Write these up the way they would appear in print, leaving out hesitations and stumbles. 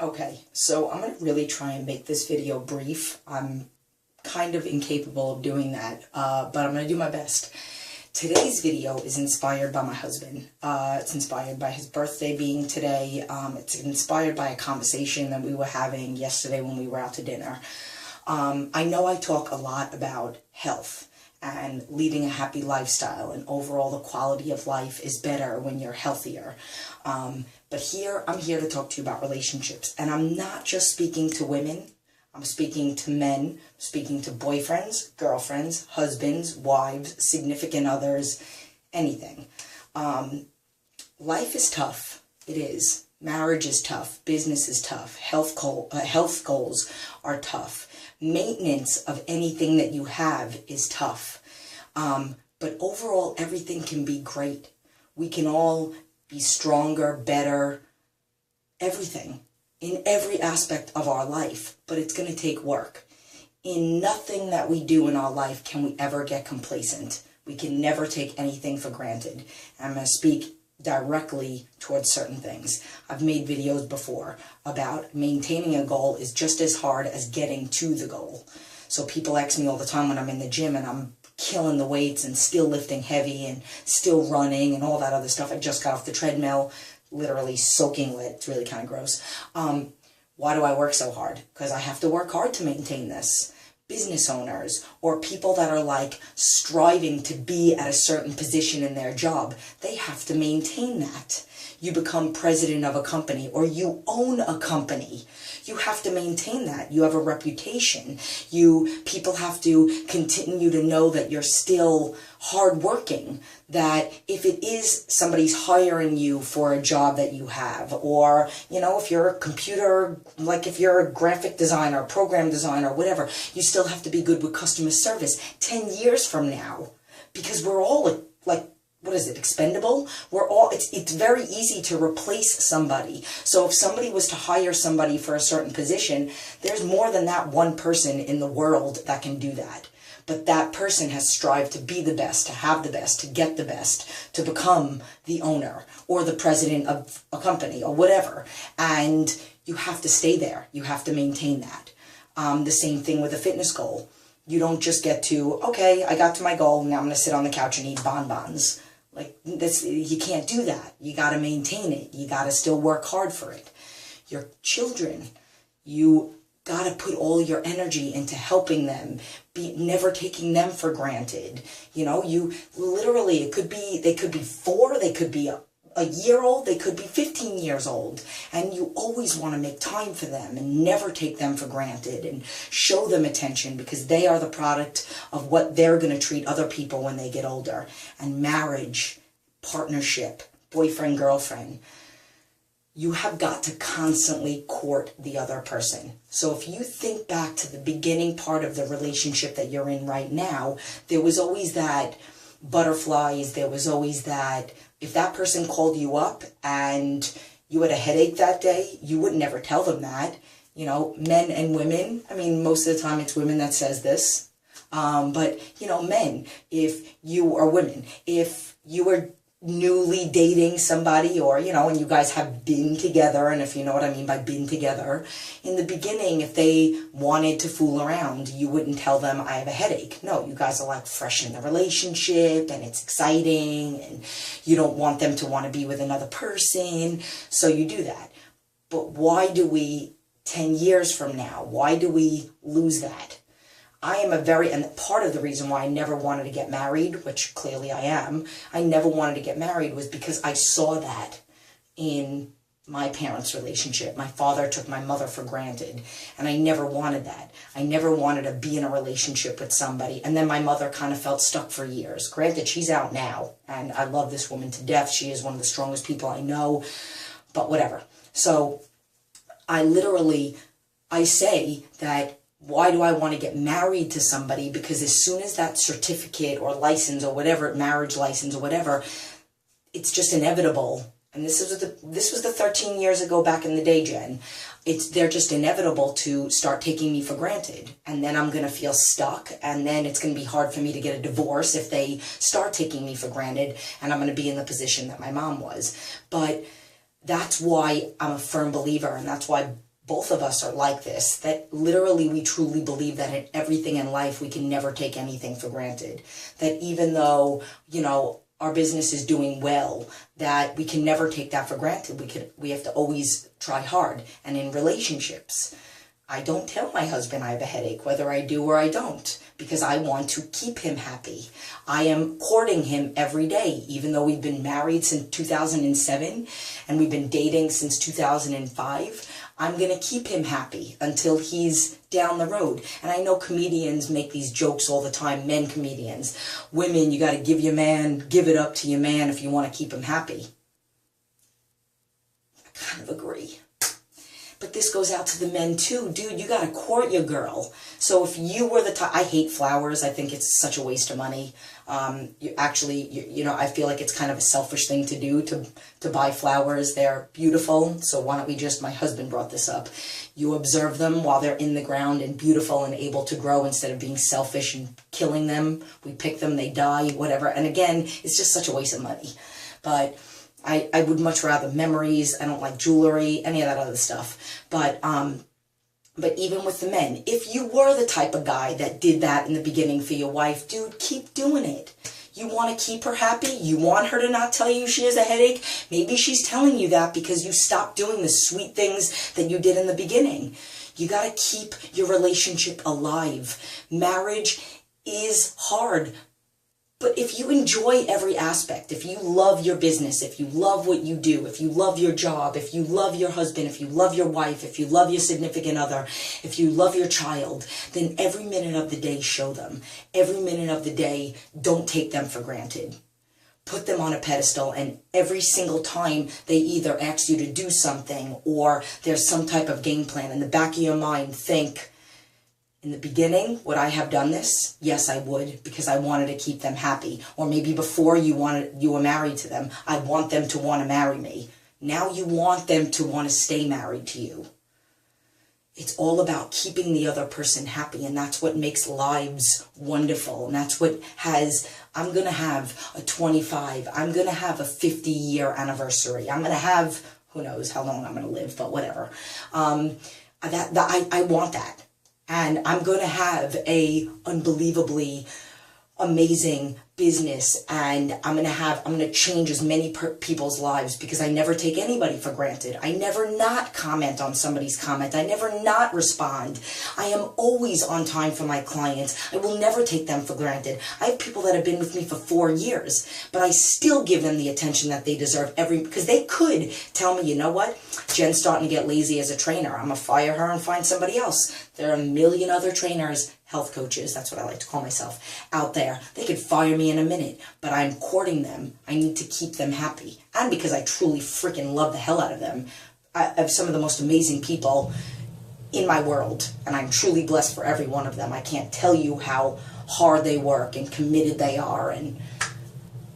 Okay, so I'm going to really try and make this video brief. I'm kind of incapable of doing that, but I'm going to do my best. Today's video is inspired by my husband. It's inspired by his birthday being today. It's inspired by a conversation that we were having yesterday when we were out to dinner. I know I talk a lot about health and leading a happy lifestyle, and overall the quality of life is better when you're healthier. But here, I'm here to talk to you about relationships, and I'm not just speaking to women. I'm speaking to men, I'm speaking to boyfriends, girlfriends, husbands, wives, significant others, anything. Life is tough. It is. Marriage is tough. Business is tough. Health goals are tough. Maintenance of anything that you have is tough. But overall, everything can be great. We can all be stronger, better, everything, in every aspect of our life. But it's going to take work. In nothing that we do in our life can we ever get complacent. We can never take anything for granted. And I'm going to speak directly towards certain things. I've made videos before about maintaining a goal is just as hard as getting to the goal. So people ask me all the time when I'm in the gym and I'm killing the weights and still lifting heavy and still running and all that other stuff. I just got off the treadmill, literally soaking wet. It's really kind of gross. Why do I work so hard? Because I have to work hard to maintain this. Business owners or people that are like striving to be at a certain position in their job, they have to maintain that. You become president of a company or you own a company. You have to maintain that. You have a reputation. People have to continue to know that you're still hardworking, that if it is somebody's hiring you for a job that you have, or, if you're a computer, like if you're a graphic designer, program designer, whatever, you still have to be good with customer service 10 years from now, because we're all like, what is it, expendable? It's very easy to replace somebody. So if somebody was to hire somebody for a certain position, there's more than that one person in the world that can do that. But that person has strived to be the best, to have the best, to get the best, to become the owner or the president of a company or whatever. And you have to stay there. You have to maintain that. The same thing with a fitness goal. You don't just get to, okay, I got to my goal, now I'm going to sit on the couch and eat bonbons. Like this, you can't do that. You got to maintain it. You got to still work hard for it. Your children, you got to put all your energy into helping them, never taking them for granted. You literally, they could be 4, they could be a year old, they could be 15 years old, and you always want to make time for them and never take them for granted and show them attention, because they are the product of what they're going to treat other people when they get older. And marriage, partnership, boyfriend, girlfriend, you have got to constantly court the other person. So if you think back to the beginning part of the relationship that you're in right now, there was always that butterflies, there was always that, if that person called you up and you had a headache that day, you would never tell them that. Men and women, most of the time it's women that says this. But, men, if you are women, if you were newly dating somebody, or, and you guys have been together, and if you know what I mean by been together, in the beginning, if they wanted to fool around, you wouldn't tell them, I have a headache. No, you guys are like fresh in the relationship, and it's exciting, and you don't want them to want to be with another person, so you do that. But why do we, 10 years from now, why do we lose that? And part of the reason why I never wanted to get married, which clearly I never wanted to get married, was because I saw that in my parents' relationship. My father took my mother for granted, and I never wanted that. I never wanted to be in a relationship with somebody, and then my mother kind of felt stuck for years. Granted, she's out now, and I love this woman to death. She is one of the strongest people I know, but whatever. So I say that, why do I want to get married to somebody? Because as soon as that certificate or license or whatever, marriage license or whatever, it's just inevitable. And this was the 13 years ago back in the day, Jen. They're just inevitable to start taking me for granted. And then I'm going to feel stuck. And then it's going to be hard for me to get a divorce if they start taking me for granted. And I'm going to be in the position that my mom was. But that's why I'm a firm believer, and that's why both of us are like this, that literally we truly believe that in everything in life, we can never take anything for granted. That even though, you know, our business is doing well, that we can never take that for granted. We have to always try hard. And in relationships, I don't tell my husband I have a headache, whether I do or I don't, because I want to keep him happy. I am courting him every day, even though we've been married since 2007 and we've been dating since 2005. I'm going to keep him happy until he's down the road. And I know comedians make these jokes all the time, men comedians. Women, you got to give it up to your man if you want to keep him happy. I kind of agree. But this goes out to the men too. Dude, you got to court your girl. So if you were the type, I hate flowers. I think it's such a waste of money. You know, I feel like it's kind of a selfish thing to do, to buy flowers. They're beautiful. So why don't we just, my husband brought this up. You observe them while they're in the ground and beautiful and able to grow instead of being selfish and killing them. We pick them, they die, whatever. And again, it's just such a waste of money. But I would much rather memories. I don't like jewelry, any of that other stuff. But even with the men, if you were the type of guy that did that in the beginning for your wife, dude, keep doing it. You want to keep her happy? You want her to not tell you she has a headache? Maybe she's telling you that because you stopped doing the sweet things that you did in the beginning. You got to keep your relationship alive. Marriage is hard. But if you enjoy every aspect, if you love your business, if you love what you do, if you love your job, if you love your husband, if you love your wife, if you love your significant other, if you love your child, then every minute of the day, show them. Every minute of the day, don't take them for granted. Put them on a pedestal, and every single time they either ask you to do something or there's some type of game plan, in the back of your mind, think, in the beginning, would I have done this? Yes, I would, because I wanted to keep them happy. Or maybe before you were married to them, I want them to want to marry me. Now you want them to want to stay married to you. It's all about keeping the other person happy, and that's what makes lives wonderful. And that's what I'm going to have a 25, I'm going to have a 50-year anniversary. I'm going to have, who knows how long I'm going to live, but whatever. I want that. And I'm going to have a unbelievably amazing business, and I'm going to change as many people's lives, because I never take anybody for granted. I never not comment on somebody's comment. I never not respond. I am always on time for my clients. I will never take them for granted. I have people that have been with me for 4 years, but I still give them the attention that they deserve because they could tell me, you know what, Jen's starting to get lazy as a trainer. I'm going to fire her and find somebody else. There are a million other trainers, health coaches, that's what I like to call myself, out there. They could fire me in a minute, but I'm courting them. I need to keep them happy. And because I truly freaking love the hell out of them. I have some of the most amazing people in my world, and I'm truly blessed for every one of them. I can't tell you how hard they work and committed they are, and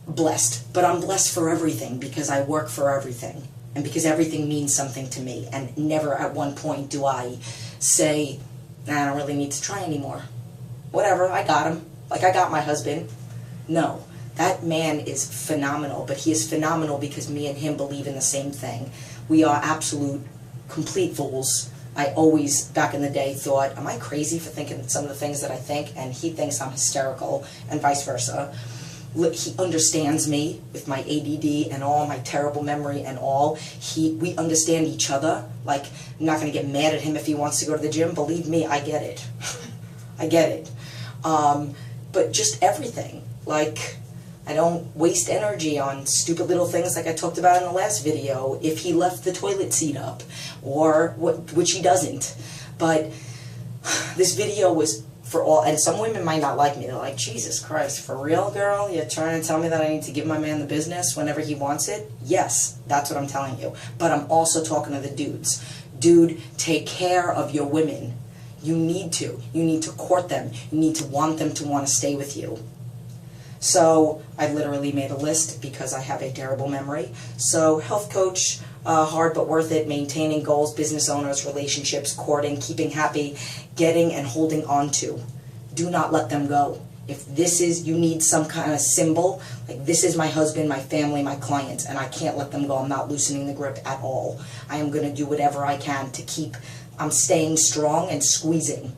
blessed. But I'm blessed for everything, because I work for everything, and because everything means something to me. And never at one point do I say, nah, I don't really need to try anymore. Whatever, I got him. Like I got my husband. No, that man is phenomenal, but he is phenomenal because me and him believe in the same thing. We are absolute, complete fools. I always, back in the day, thought, am I crazy for thinking some of the things that I think? And he thinks I'm hysterical, and vice versa. He understands me with my ADD and all, my terrible memory and all. We understand each other. Like, I'm not going to get mad at him if he wants to go to the gym. Believe me, I get it. I get it. But just everything. Like, I don't waste energy on stupid little things like I talked about in the last video. If he left the toilet seat up, or which he doesn't. But this video was for all, and some women might not like me. They're like, Jesus Christ, for real, girl? You're trying to tell me that I need to give my man the business whenever he wants it? Yes, that's what I'm telling you. But I'm also talking to the dudes. Dude, take care of your women. You need to. You need to court them. You need to want them to want to stay with you. So I literally made a list because I have a terrible memory. So health coach, hard but worth it, maintaining goals, business owners, relationships, courting, keeping happy, getting and holding on to. Do not let them go. If this is, you need some kind of symbol, like this is my husband, my family, my clients, and I can't let them go. I'm not loosening the grip at all. I am going to do whatever I can to keep, I'm staying strong and squeezing.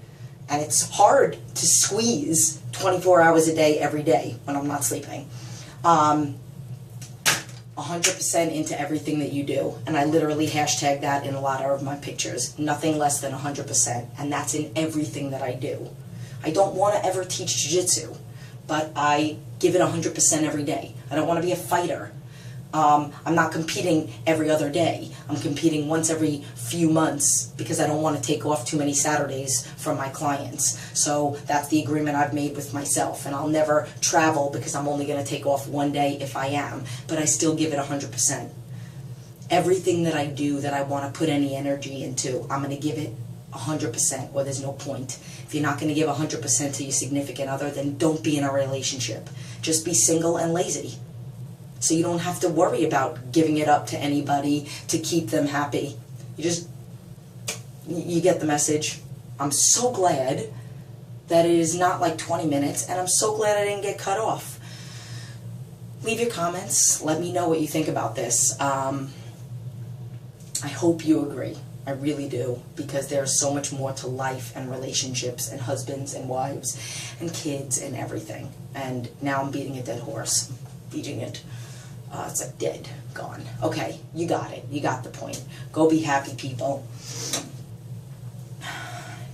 And it's hard to squeeze 24 hours a day, every day when I'm not sleeping. 100% into everything that you do. And I literally hashtag that in a lot of my pictures. Nothing less than 100%. And that's in everything that I do. I don't want to ever teach jiu-jitsu, but I give it 100% every day. I don't want to be a fighter. I'm not competing every other day. I'm competing once every few months because I don't want to take off too many Saturdays from my clients. So that's the agreement I've made with myself. And I'll never travel because I'm only going to take off one day if I am. But I still give it 100%. Everything that I do that I want to put any energy into, I'm going to give it 100%, or there's no point. If you're not going to give 100% to your significant other, then don't be in a relationship. Just be single and lazy. So you don't have to worry about giving it up to anybody to keep them happy. You get the message. I'm so glad that it is not like 20 minutes, and I'm so glad I didn't get cut off. Leave your comments. Let me know what you think about this. I hope you agree. I really do, because there's so much more to life and relationships and husbands and wives and kids and everything. And now I'm beating a dead horse. Beating it. It's like dead, gone. Okay, you got it. You got the point. Go be happy, people.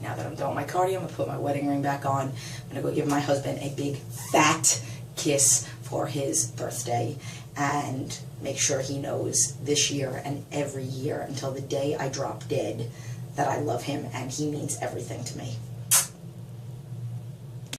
Now that I'm done with my cardio, I'm going to put my wedding ring back on. I'm going to go give my husband a big fat kiss for his birthday and make sure he knows this year and every year until the day I drop dead that I love him and he means everything to me.